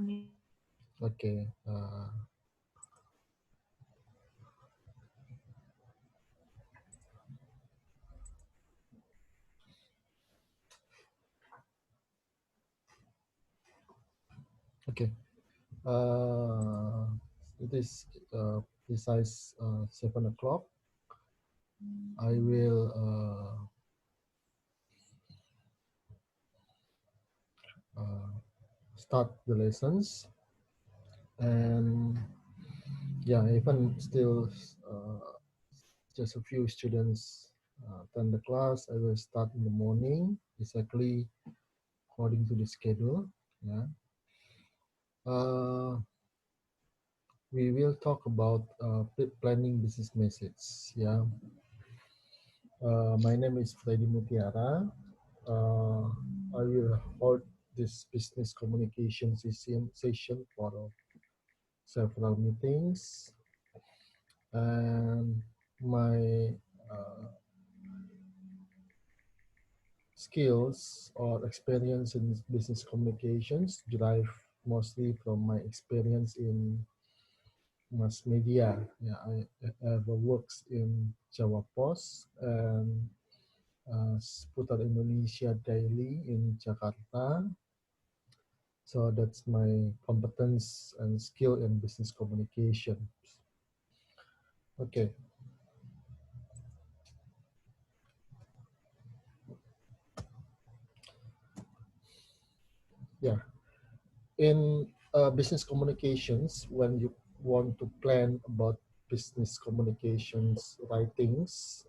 Okay. Okay. It is precise 7 o'clock. I will start the lessons, and yeah, even still just a few students attend the class. I will start in the morning, exactly according to the schedule. Yeah. Uh, we will talk about planning business message. Yeah. My name is Freddy Mutiara. Uh, I will hold this business communication session for several meetings, and my uh, skills or experience in business communications derive mostly from my experience in mass media. Yeah, I have worked in Jawa Post and Seputar Indonesia Daily in Jakarta. So that's my competence and skill in business communication. Okay, yeah. In business communications, when you want to plan about business communications writings,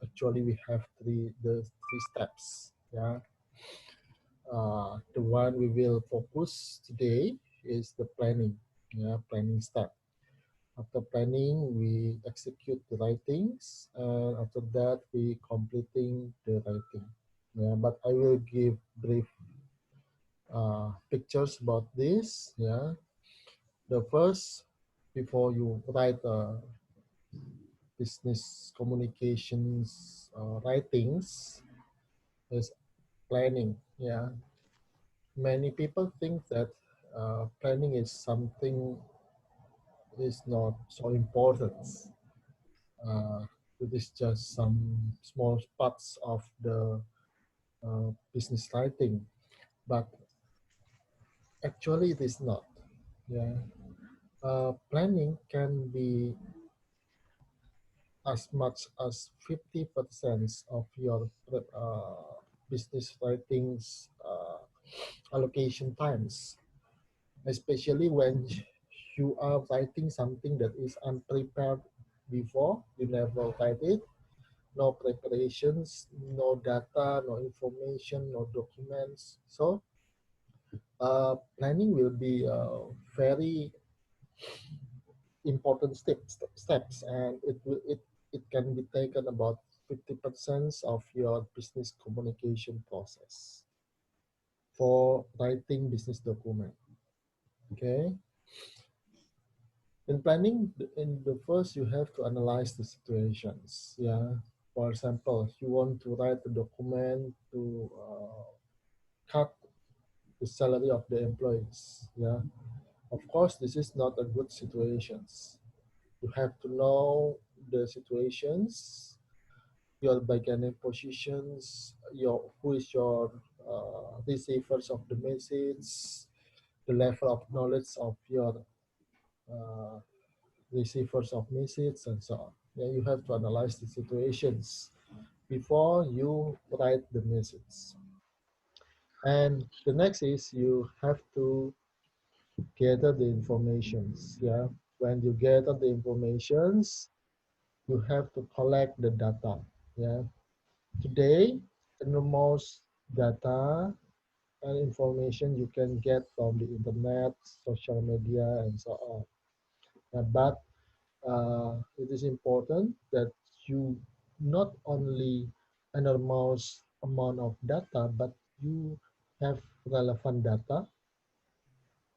actually we have three steps. Yeah, the one we will focus today is the planning. Yeah, planning step. After planning, we execute the writings, and after that, we completing the writing. Yeah, but I will give brief pictures about this. Yeah, the first, before you write business communications writings, is planning. Yeah, many people think that planning is something is not so important. Uh, it is just some small parts of the business writing, but actually it is not. Yeah, planning can be as much as 50% of your business writings allocation times, especially when you are writing something that is unprepared before, you never write it, no preparations, no data, no information, no documents. So planning will be a very important steps, and it can be taken about 50% of your business communication process for writing business document. Okay. In planning, in the first, you have to analyze the situations. Yeah. For example, you want to write a document to cut the salary of the employees. Yeah. Of course, this is not a good situations. You have to know the situations, your bargaining positions, your who is your receivers of the message, the level of knowledge of your uh, receivers of message, and so on. Yeah, you have to analyze the situations before you write the message. And the next is you have to gather the informations. Yeah, when you gather the informations, you have to collect the data. Yeah, today the most data and information you can get from the internet, social media, and so on. But it is important that you not only enormous amount of data, but you have relevant data,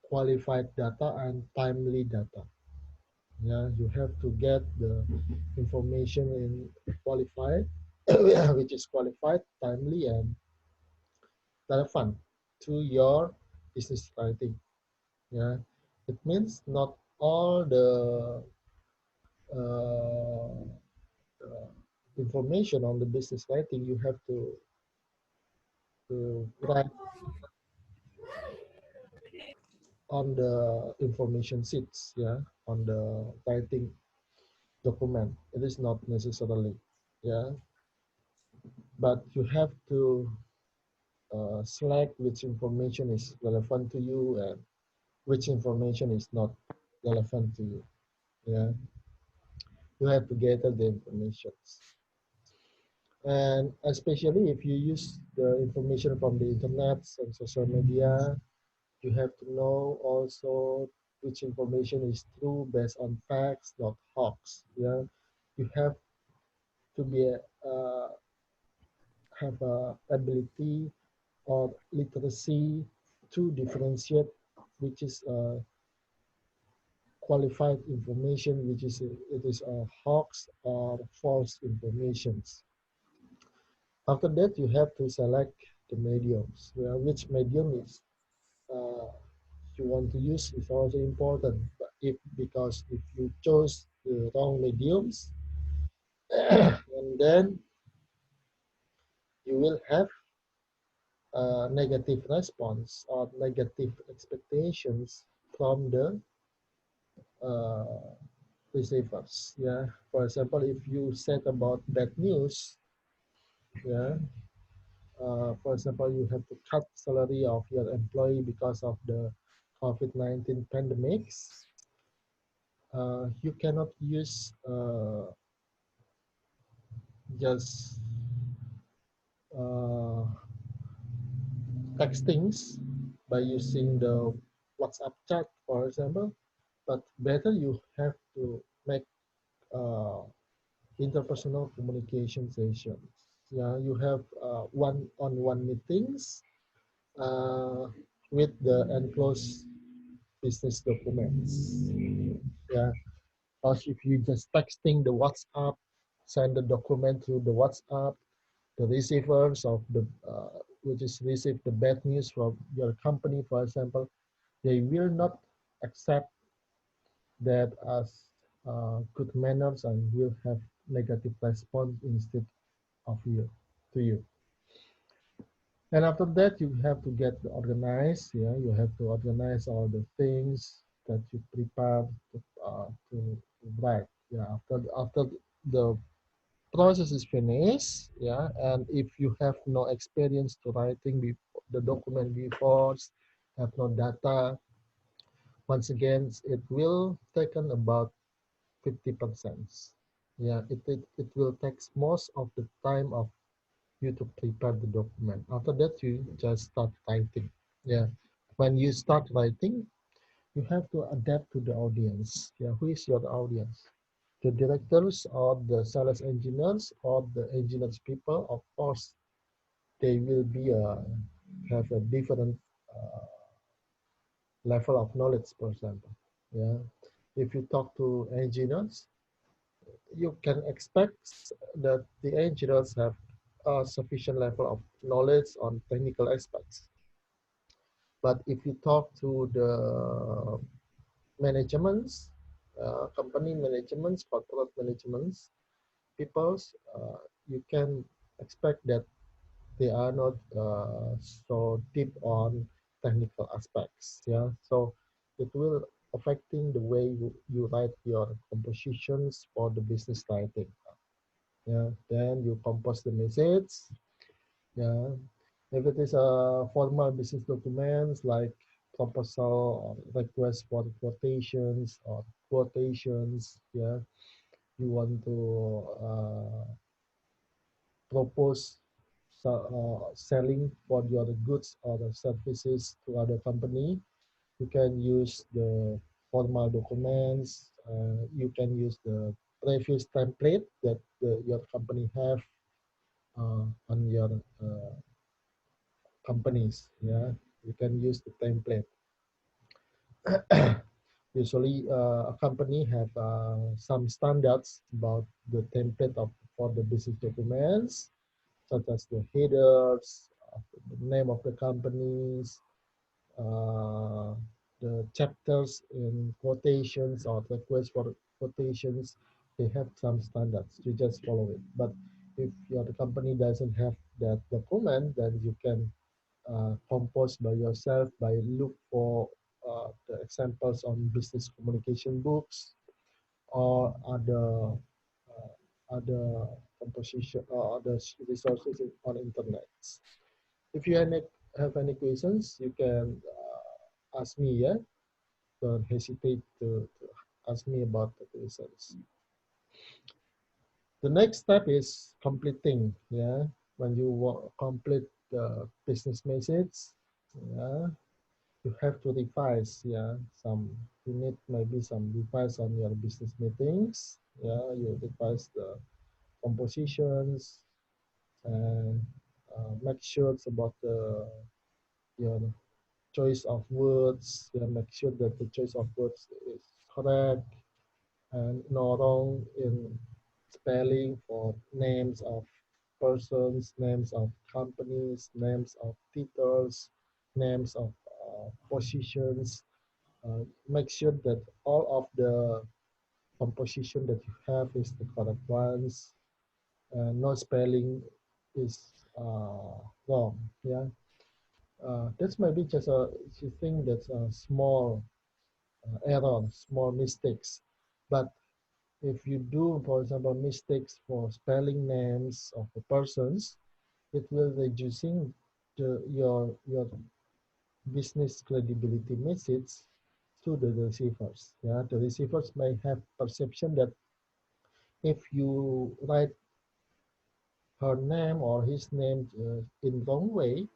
qualified data, and timely data. Yeah, you have to get the information in qualified, which is qualified, timely, and relevant to your business writing. Yeah, it means not all the uh, uh, information on the business writing you have to write on the information sheets. Yeah, on the writing document. It is not necessarily. Yeah, but you have to select which information is relevant to you and which information is not relevant to you. Yeah, you have to gather the information. And especially if you use the information from the internet and social media, you have to know also which information is true based on facts, not hoax. Yeah, you have to be have a ability or literacy to differentiate which is qualified information, which is it is a hoax or false informations. After that, you have to select the mediums. Well, which medium is uh, you want to use is also important. But if because if you chose the wrong mediums, and then you will have a negative response or negative expectations from the uh, receivers. Yeah. For example, if you said about bad news, yeah. For example, you have to cut salary of your employee because of the COVID-19 pandemics. You cannot use just uh, textings by using the WhatsApp chat, for example, but better you have to make uh, interpersonal communication sessions. Yeah, you have one-on-one meetings uh, with the enclosed business documents. Yeah, because if you just texting the WhatsApp, send the document through the WhatsApp, the receivers of the which is receive the bad news from your company, for example, they will not accept that as good manners and will have negative response instead of you to you. And after that, you have to get organized. Yeah, you have to organize all the things that you prepare to write. Yeah, after the process is finished, yeah, and if you have no experience to writing the document before, have no data, once again, it will taken about 50%. Yeah, it will take most of the time of you to prepare the document. After that, you just start writing. Yeah, when you start writing, you have to adapt to the audience. Yeah, who is your audience? The directors or the sales engineers or the engineers people, of course, they will be have a different uh, level of knowledge, for example. Yeah, if you talk to engineers, you can expect that the engineers have a sufficient level of knowledge on technical aspects. But if you talk to the managements, company managements, corporate managements, peoples, you can expect that they are not so deep on technical aspects. Yeah, so it will affecting the way you write your compositions for the business writing. Yeah, then you compose the message. Yeah, if it is a formal business documents like proposal or request for quotations or quotations, yeah, you want to propose selling for your goods or the services to other company, you can use the formal documents. You can use the previous template that your company have on your companies. Yeah, you can use the template. Usually, a company have some standards about the template of for the business documents, such as the headers, the name of the companies, uh, the chapters in quotations or request for quotations, they have some standards. You just follow it. But if your company doesn't have that document, then you can compose by yourself by look for the examples on business communication books or other composition or other resources on internet. If you have any questions, you can ask me. Yeah, don't hesitate to ask me about the questions. The next step is completing. Yeah, when you complete the business message, yeah, you have to revise. Yeah, you need maybe some revise on your business meetings. Yeah, you revise the compositions and make sure it's about your choice of words. Yeah, make sure that the choice of words is correct and no wrong in spelling for names of persons, names of companies, names of titles, names of positions. Make sure that all of the composition that you have is the correct ones. No spelling is wrong. Yeah, that's maybe just a thing that's a small error, small mistakes. But if you do, for example, mistakes for spelling names of the persons, it will reducing your business credibility message to the receivers. Yeah, the receivers may have perception that if you write her name or his name in wrong way,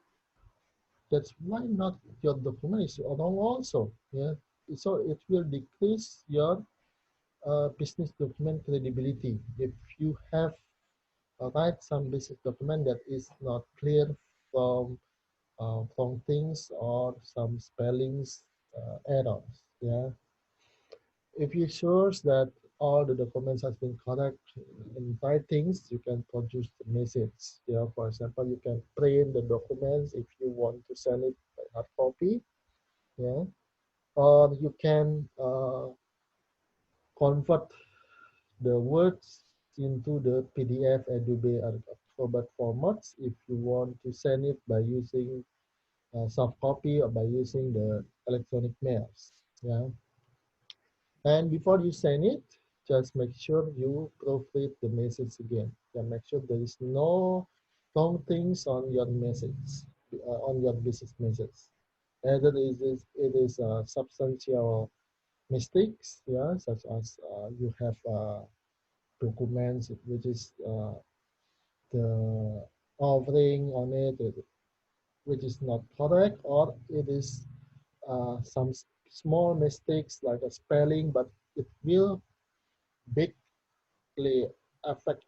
that's why not your document is wrong also. Yeah, so it will decrease your business document credibility if you have write some business document that is not clear from things or some spellings errors. Yeah, if you shows that all the documents has been correct in writings, you can produce the message. Yeah, for example, you can print the documents if you want to send it by hard copy. Yeah, or you can convert the words into the PDF Adobe Acrobat formats if you want to send it by using soft copy or by using the electronic mails. Yeah. And before you send it, just make sure you proofread the message again. Yeah, make sure there is no wrong things on your message, on your business message. Either it is substantial mistakes, yeah, such as you have documents which is the offering on it, which is not correct, or it is some small mistakes like a spelling, but it will bigly affect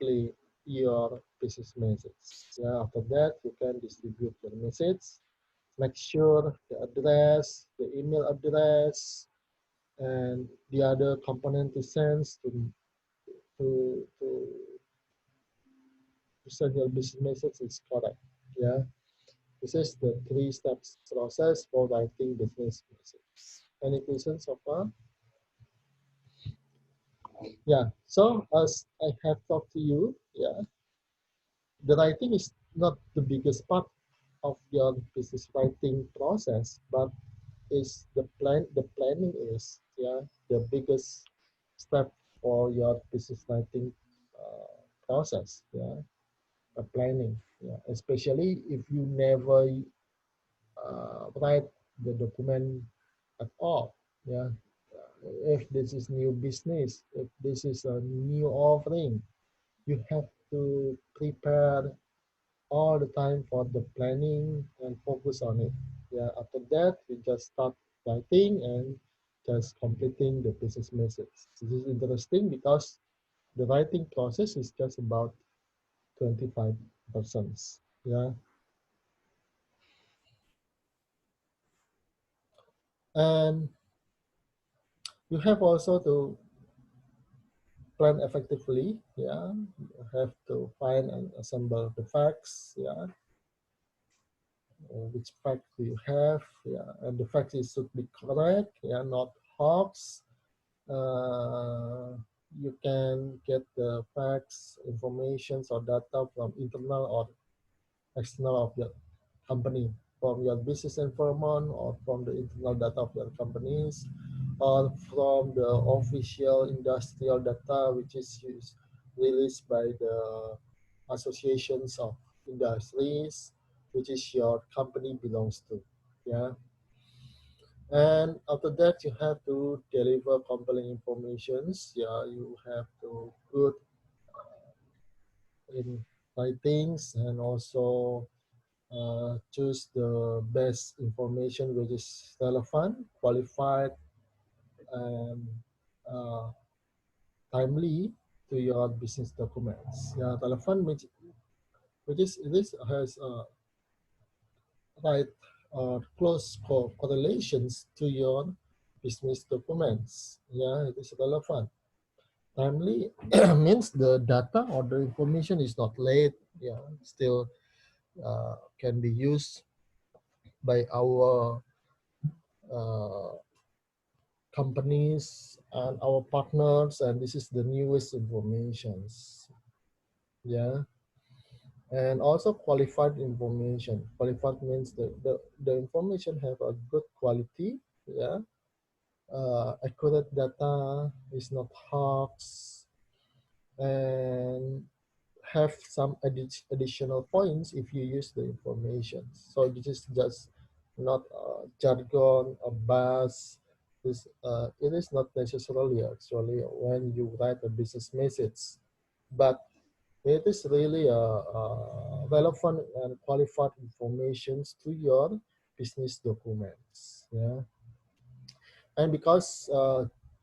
your business message. Yeah, after that, you can distribute your message. Make sure the address, the email address, and the other component to send to, to, to send your business message is correct. Yeah. This is the three steps process for writing business message. Any questions so far? Yeah. So as I have talked to you, yeah, the writing is not the biggest part of your business writing process, but is the planning is yeah the biggest step for your business writing process. Yeah, the planning. Yeah, especially if you never write the document at all. Yeah, if this is new business, if this is a new offering, you have to prepare all the time for the planning and focus on it. Yeah, after that, you just start writing and just completing the business message. This is interesting because the writing process is just about 25%. Yeah, and you have also to plan effectively. Yeah, you have to find and assemble the facts. Yeah, which fact do you have, yeah, and the fact is should be correct, yeah, not hoax. You can get the facts, informations, or data from internal or external of your company, from your business environment or from the internal data of your companies, or from the official industrial data which is released by the associations of industries which is your company belongs to. Yeah. And after that, you have to deliver compelling informations. Yeah, you have to put in writings and also choose the best information which is relevant, qualified, and uh, timely to your business documents. Yeah, relevant which is this has right close correlations to your business documents. Yeah, it is relevant. Timely means the data or the information is not late. Yeah, still can be used by our uh, companies and our partners, and this is the newest informations. Yeah, and also qualified information. Qualified means the information have a good quality. Yeah, accurate data is not hoax, and have some additional points if you use the information. So this is just not jargon or buzz. It is not necessarily actually when you write a business message, but it is really relevant and qualified information to your business documents. Yeah, and because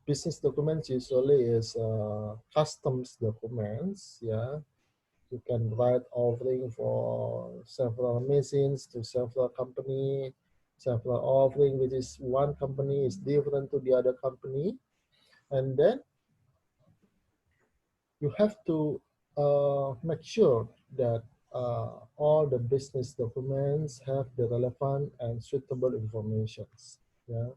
business documents usually is customs documents. Yeah, you can write offering for several machines to several company, several offering which is one company is different to the other company, and then you have to make sure that all the business documents have the relevant and suitable informations. Yeah,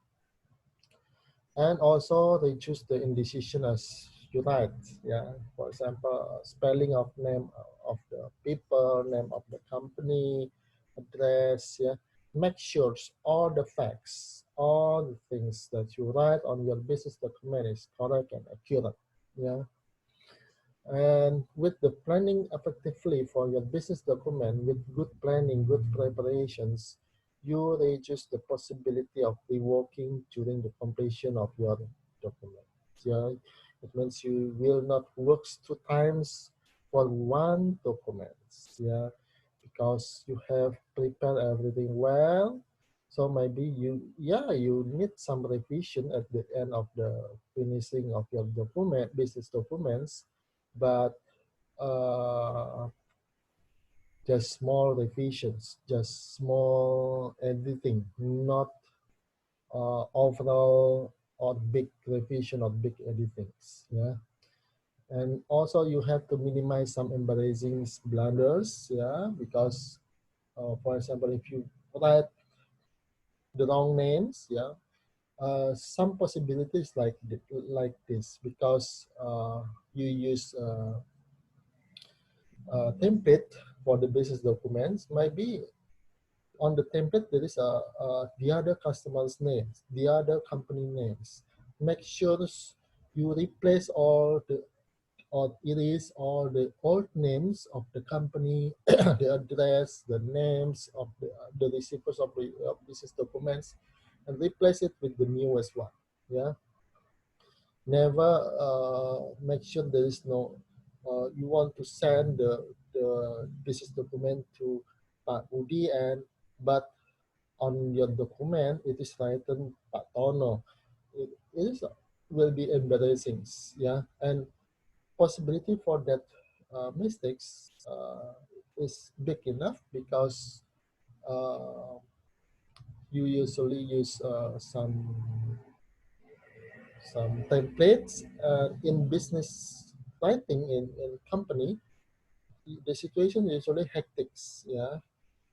and also they choose the indecision as you write. Yeah, for example, spelling of name of the people, name of the company, address. Yeah, make sure all the facts, all the things that you write on your business document is correct and accurate. Yeah, and with the planning effectively for your business document, with good planning, good preparations, you reduce the possibility of reworking during the completion of your document. Yeah, it means you will not work 2 times for one document. Yeah, because you have prepared everything well. So maybe you need some revision at the end of the finishing of your document, business documents, but uh, just small revisions, just small editing, not overall or big revision or big editings. Yeah, and also you have to minimize some embarrassing blunders. Yeah, because for example, if you write the wrong names, yeah, some possibilities like this because you use template for the business documents. Maybe on the template there is the other customer's names, the other company names. Make sure you replace all the or erase all the old names of the company, the address, the names of the receivers of the business documents, and replace it with the newest one. Yeah, never make sure there is no. You want to send the business document to Pak Budi, and but on your document it is written Pak Tono. It is will be embarrassing. Yeah, and possibility for that mistakes is big enough because uh, you usually use some templates in business writing in company. The situation is usually hectic. Yeah,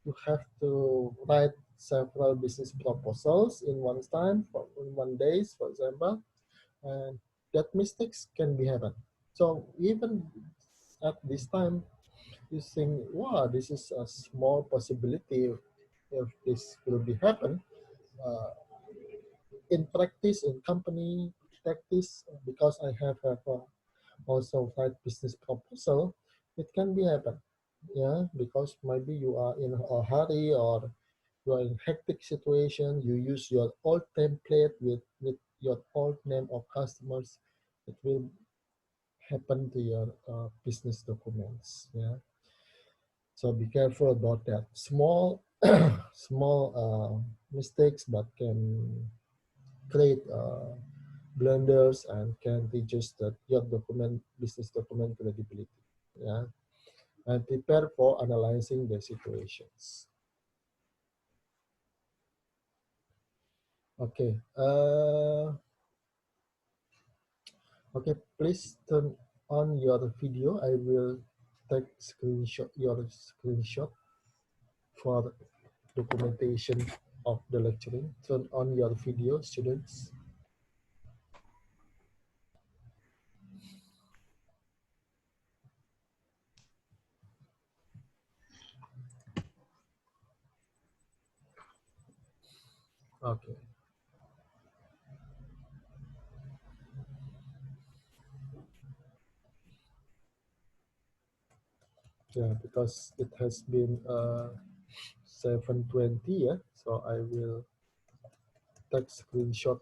you have to write several business proposals in one time, for in 1 days, for example, and that mistakes can be happen. So even at this time, you think, wow, this is a small possibility if this will be happen. Uh, in practice, in company practice, because I have also write business proposal, it can be happen. Yeah, because maybe you are in a hurry or you are in hectic situation, you use your old template with your old name of customers, it will happen to your business documents. Yeah, so be careful about that. Small, small mistakes, but can create blunders and can reduce your business document credibility. Yeah, and prepare for analyzing the situations. Okay. Okay. Please turn on your video. I will take your screenshot for documentation of the lecturing. Turn on your video, students. Okay. Yeah, because it has been 7:20. Yeah, so I will take screenshot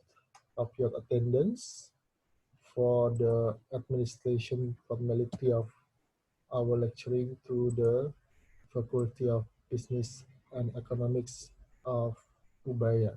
of your attendance for the administration formality of our lecturing to the Faculty of Business and Economics of Ubaya.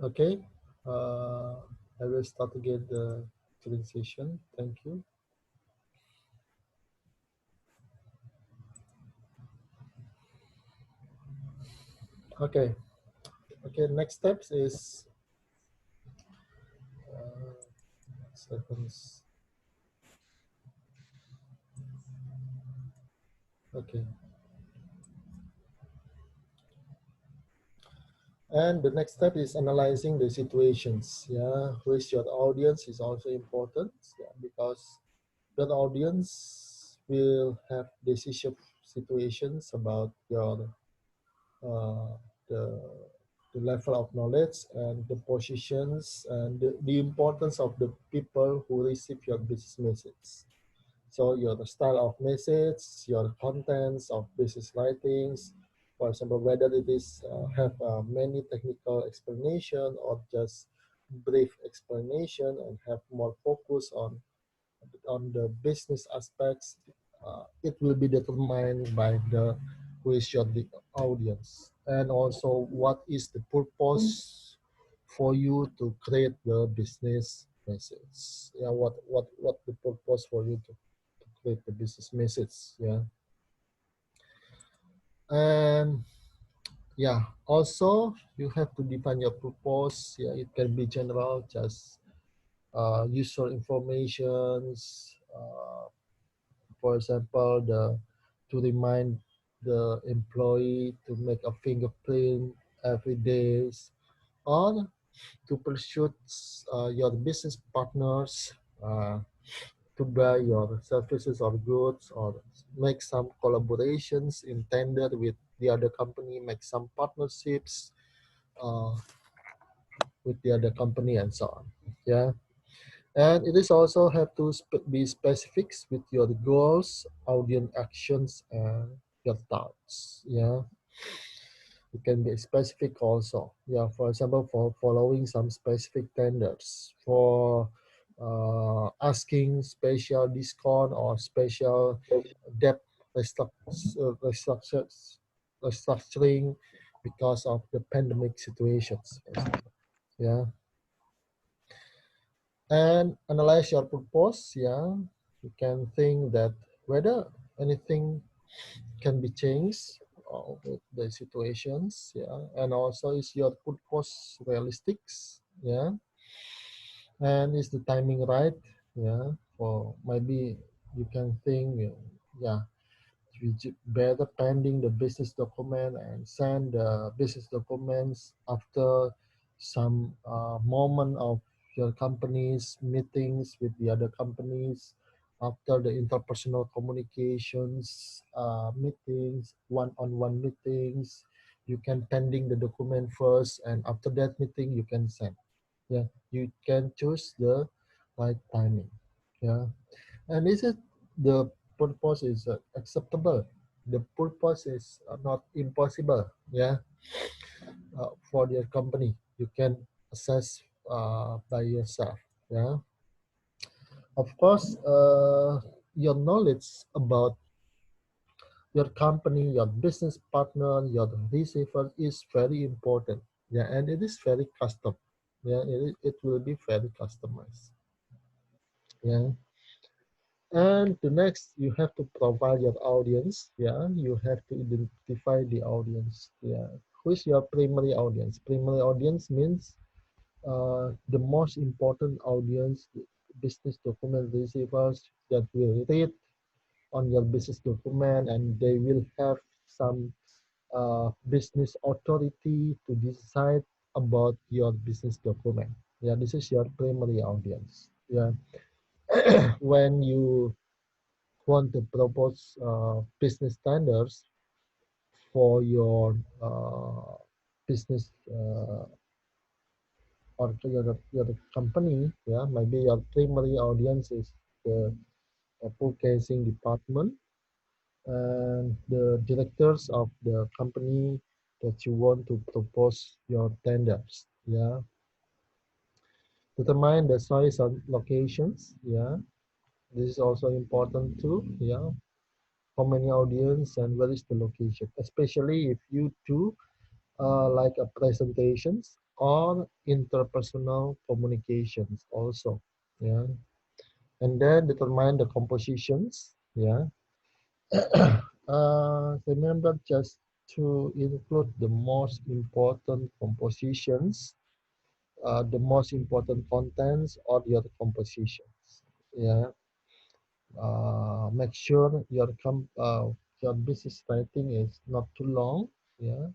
Okay, I will start again the transition. Thank you. Okay, okay. Next steps is seconds. Okay, and the next step is analyzing the situations. Yeah, who is your audience is also important. Yeah, because your audience will have decision situations about your uh, the, the level of knowledge and the positions and the importance of the people who receive your business message. So your style of message, your contents of business writings, for example, whether it is have many technical explanation or just brief explanation and have more focus on the business aspects, it will be determined by the who is your audience, and also what is the purpose for you to create the business message. Yeah, what the purpose for you to create the business message. Yeah, and yeah, also you have to define your purpose. Yeah, it can be general, just user informations. For example, to remind the employee to make a fingerprint every day, or to pursue your business partners to buy your services or goods, or make some collaborations in tender with the other company, make some partnerships uh, with the other company, and so on. Yeah. And it is also have to be specific with your goals, audience actions, and your thoughts. Yeah, it can be specific also. Yeah, for example, for following some specific tenders, for asking special discount or special debt restructuring because of the pandemic situations, for example. Yeah, and analyze your purpose. Yeah, you can think that whether anything can be changed with the situations. Yeah, and also is your purpose realistic? Yeah, and is the timing right? Yeah, or maybe you can think, yeah, we better pending the business document and send the business documents after some moment of your company's meetings with the other companies, after the interpersonal communications meetings, one-on-one meetings. You can pending the document first, and after that meeting you can send. Yeah, you can choose the right timing. Yeah, and is it the purpose is acceptable? The purpose is not impossible. Yeah, for your company, you can assess by yourself. Yeah, of course, your knowledge about your company, your business partner, your receiver is very important. Yeah, and it is very custom. Yeah, it will be very customized. Yeah. And the next, you have to provide your audience. Yeah, you have to identify the audience. Yeah, who is your primary audience? Primary audience means the most important audience, business document receivers that will read on your business document, and they will have some business authority to decide about your business document. Yeah, this is your primary audience. Yeah, when you want to propose business standards for your business or to your company, yeah, maybe your primary audience is the purchasing department and the directors of the company that you want to propose your tenders. Yeah, determine the size and locations. Yeah, this is also important too. Yeah, how many audience and where is the location, especially if you do like a presentations or interpersonal communications also. Yeah, and then determine the compositions. Yeah, remember just to include the most important compositions, the most important contents or your compositions. Yeah, make sure your business writing is not too long. Yeah,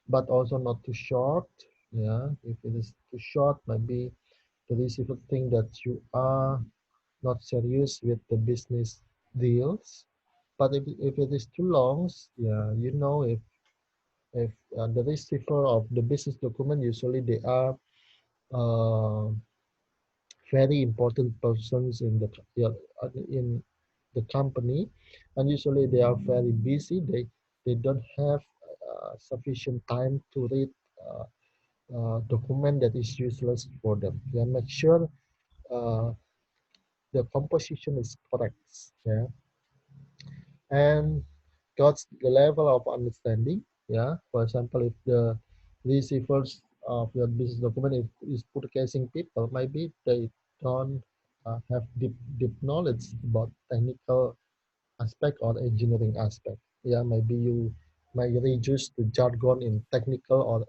but also not too short. Yeah, if it is too short, maybe the receiver think that you are not serious with the business deals. But if it is too long, yeah, you know, if the receiver of the business document, usually they are uh, very important persons in the yeah, in the company, and usually they are very busy. They don't have sufficient time to read document that is useless for them. Yeah, make sure uh, the composition is correct. Yeah, and got the level of understanding. Yeah, for example, if the receivers of your business document is purchasing people, maybe they don't have deep knowledge about technical aspect or engineering aspect. Yeah, maybe you might reduce the jargon in technical or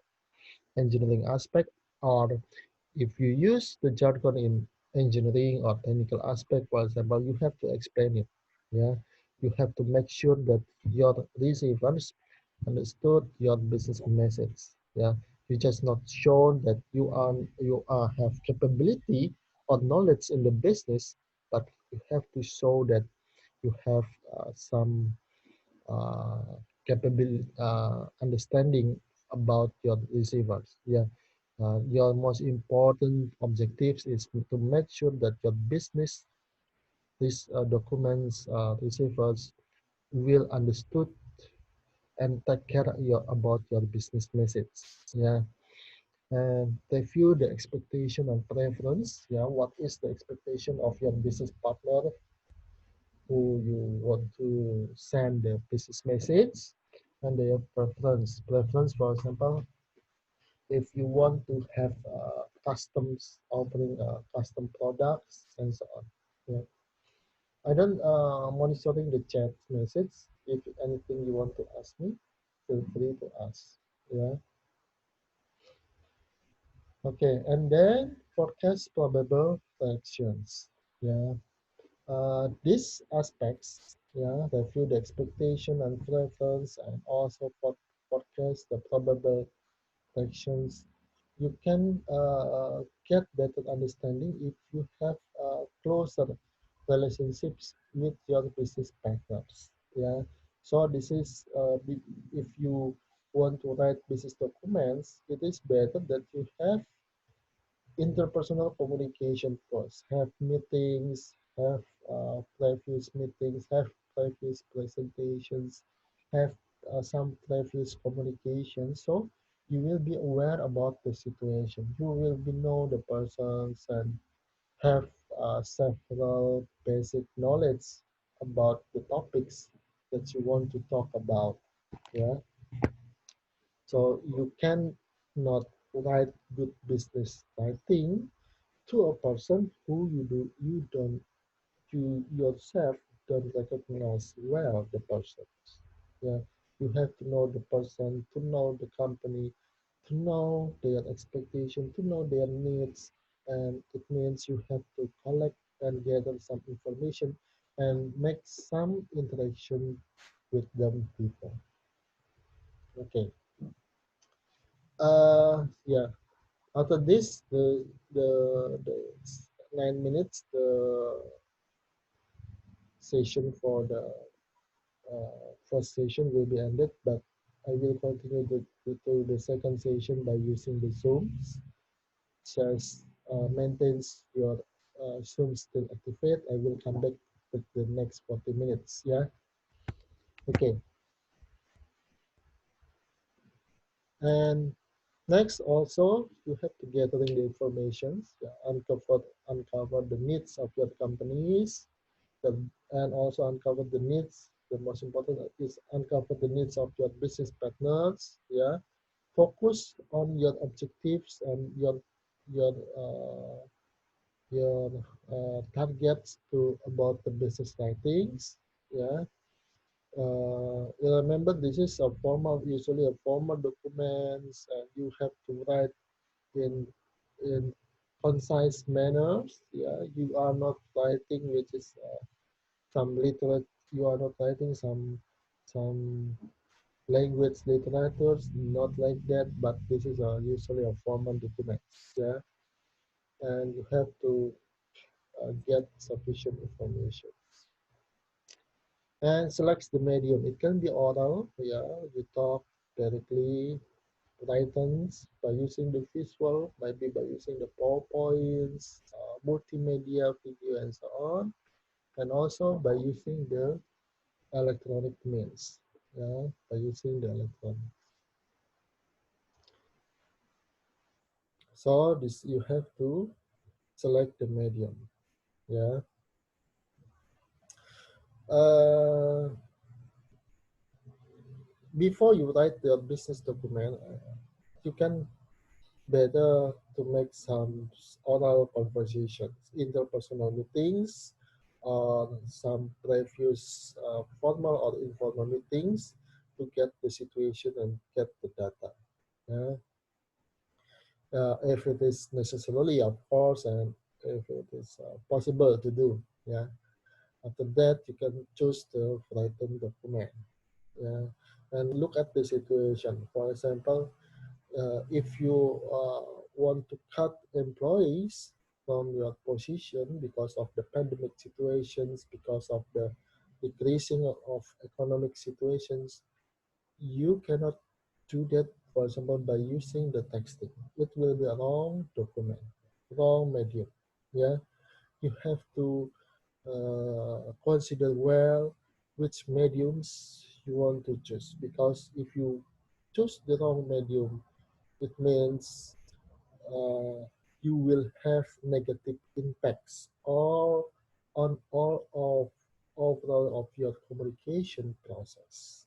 engineering aspect, or if you use the jargon in engineering or technical aspect, for example, you have to explain it. Yeah, you have to make sure that your receivers understood your business message. Yeah, you just not show that you are have capability or knowledge in the business, but you have to show that you have some uh, capability understanding about your receivers. Yeah, your most important objectives is to make sure that your business, these documents, receivers will understood and take care about your business message. Yeah, and review the expectation and preference. Yeah, what is the expectation of your business partner who you want to send the business message, and their preference. Preference, for example, if you want to have customs offering custom products and so on. Yeah. I don't monitoring the chat message. If anything you want to ask me, feel free to ask. Yeah. Okay. And then forecast probable reactions. Yeah. These aspects, yeah, review the expectation and preference, and also forecast the probable actions. You can get better understanding if you have closer relationships with your business partners. Yeah. So this is if you want to write business documents, it is better that you have interpersonal communication first. Have meetings, have previous meetings, have previous presentations, have some previous communication. So you will be aware about the situation. You will be know the persons and have several basic knowledge about the topics that you want to talk about. Yeah. So you can not write good business writing to a person who you yourself don't recognize well the person. Yeah, you have to know the person, to know the company, to know their expectation, to know their needs, and it means you have to collect and gather some information and make some interaction with them people. Okay. Yeah. After this, the 9 minutes the session for the first session will be ended, but I will continue to the second session by using the Zooms. Just maintains your Zoom still activate. I will come back with the next 40 minutes. Yeah. Okay. And next also you have to gathering the information, yeah, uncover the needs of your companies, and also uncover the needs. The most important is uncover the needs of your business partners. Yeah, focus on your objectives and your your targets to about the business writings. Yeah. Remember, this is a formal, usually a formal documents, and you have to write in in concise manners. Yeah, you are not writing which is some literate. You are not writing some language literatures, not like that. But this is usually a formal document. Yeah, and you have to get sufficient information and selects the medium. It can be oral. Yeah, you talk directly, writings by using the visual, maybe by using the PowerPoints, multimedia video, and so on, and also by using the electronic means. Yeah, by using the electronic. So this you have to select the medium. Yeah. Uh, Before you write the business document, you can better to make some oral conversations, interpersonal meetings, some previous formal or informal meetings to get the situation and get the data. Yeah. If it is necessarily, of course, and if it is possible to do. Yeah. After that, you can choose the written document. Yeah. And look at the situation. For example, if you want to cut employees from your position because of the pandemic situations, because of the decreasing of economic situations, you cannot do that, for example, by using the texting. It will be a wrong document, wrong medium. Yeah, you have to consider well which mediums you want to choose, because if you choose the wrong medium, it means you will have negative impacts all on all of overall of your communication process.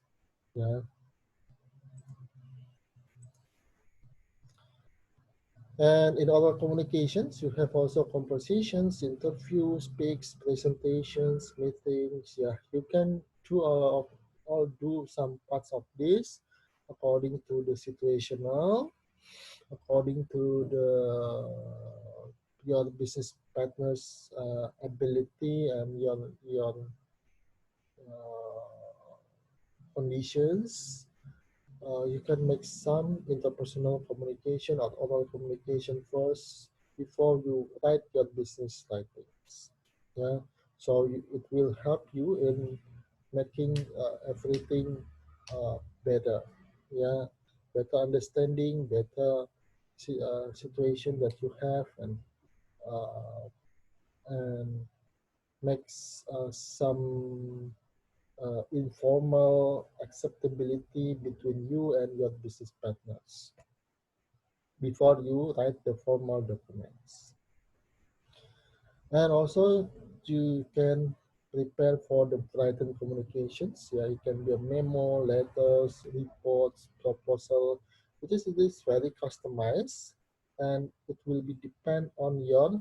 Yeah. And in other communications, you have also conversations, interviews, speaks, presentations, meetings. Yeah, you can do all do some parts of this according to the situational, according to the your business partner's ability and your conditions. You can make some interpersonal communication or oral communication first before you write your business writings. Yeah, so it will help you in making everything better. Yeah, better understanding, better situation that you have, uh, and makes some informal acceptability between you and your business partners before you write the formal documents. And also, you can prepare for the written communications. Yeah, it can be a memo, letters, reports, proposal. It is very customized, and it will be depend on your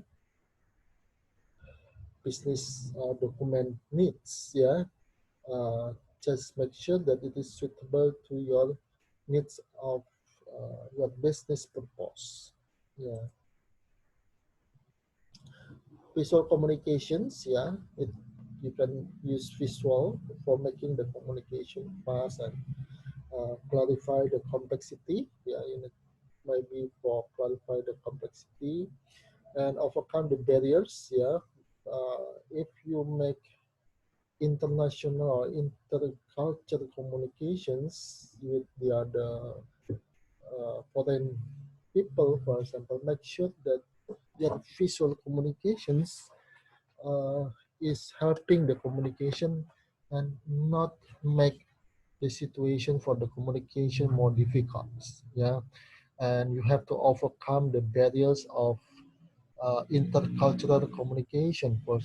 business document needs. Yeah, uh, just make sure that it is suitable to your needs of your business purpose. Yeah, visual communications. Yeah, you can use visual for making the communication fast and clarify the complexity. Yeah, maybe for clarify the complexity and overcome the barriers. Yeah, if you make international or intercultural communications with the other foreign people, for example, make sure that their visual communications uh, is helping the communication and not make the situation for the communication more difficult. Yeah, and you have to overcome the barriers of intercultural communication, for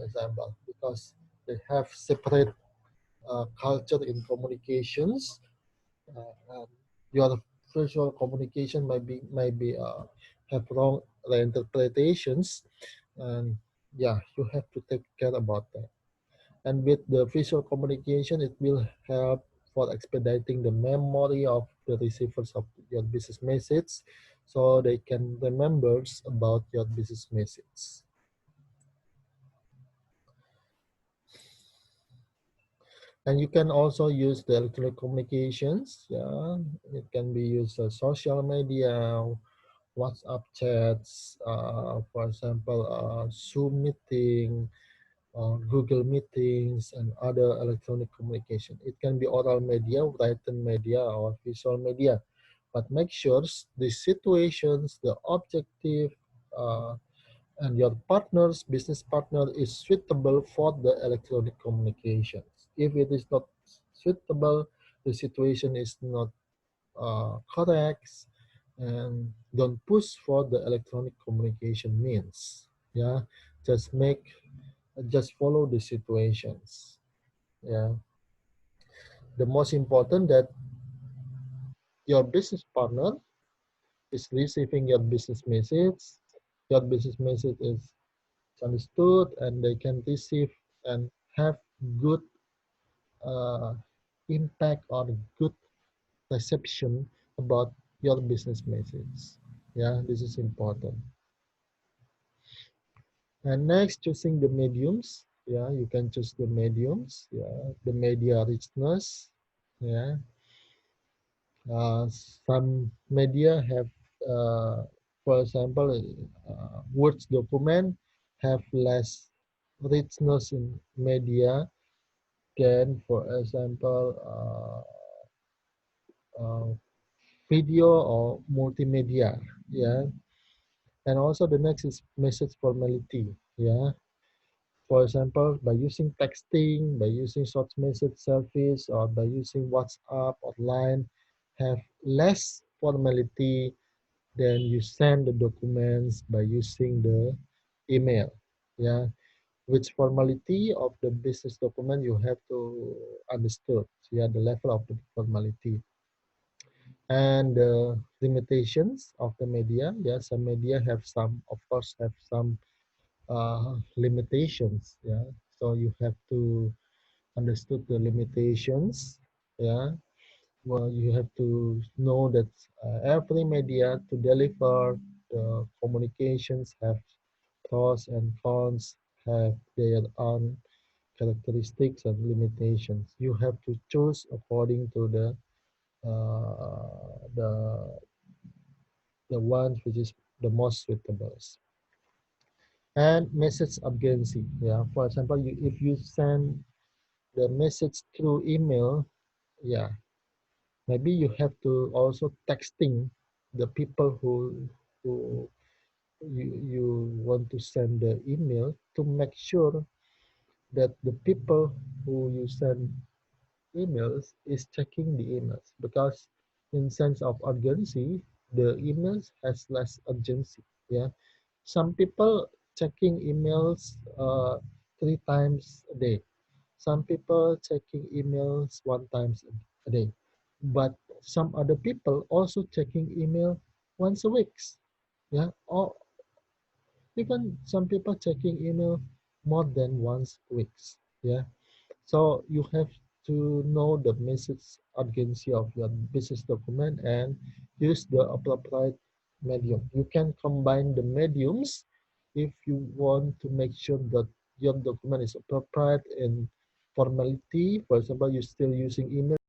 example, because they have separate culture in communications. And your visual communication might be have wrong interpretations, and yeah, you have to take care about that. And with the visual communication, it will help for expediting the memory of the receivers of your business message, so they can remember about your business message. And you can also use the electronic communications. Yeah, it can be used as social media, WhatsApp chats, for example, Zoom meeting, Google meetings, and other electronic communication. It can be oral media, written media, or visual media. But make sure the situations, the objective, uh, and your partner's business partner is suitable for the electronic communications. If it is not suitable, the situation is not correct, and don't push for the electronic communication means. Yeah, just make just follow the situations. Yeah, the most important that your business partner is receiving your business message. Your business message is understood, and they can receive and have good uh, impact or good reception about your business message. Yeah, this is important. And next, choosing the mediums. Yeah, you can choose the mediums. Yeah, the media richness. Yeah, some media have, for example, Words document have less richness in media than, for example, video or multimedia. Yeah, and also the next is message formality. Yeah, for example, by using texting, by using short message service, or by using WhatsApp or Line, have less formality Then you send the documents by using the email. Yeah, which formality of the business document you have to understood. Yeah, the level of the formality and the limitations of the media. Yeah, some media have some, of course, have some limitations. Yeah, so you have to understood the limitations. Yeah, well, you have to know that every media to deliver the communications have pros and cons, have their own characteristics and limitations. You have to choose according to uh, the the one which is the most suitable. And message urgency. Yeah, for example, if you send the message through email, yeah, maybe you have to also texting the people who you want to send the email to make sure that the people who you send emails is checking the emails, because in sense of urgency the emails has less urgency. Yeah, some people checking emails 3 times a day, some people checking emails 1 times a day, but some other people also checking email once a week. Yeah, or even some people checking email more than once a week. Yeah, so you have to know the message urgency of your business document and use the appropriate medium. You can combine the mediums if you want to make sure that your document is appropriate in formality. For example, you're still using email.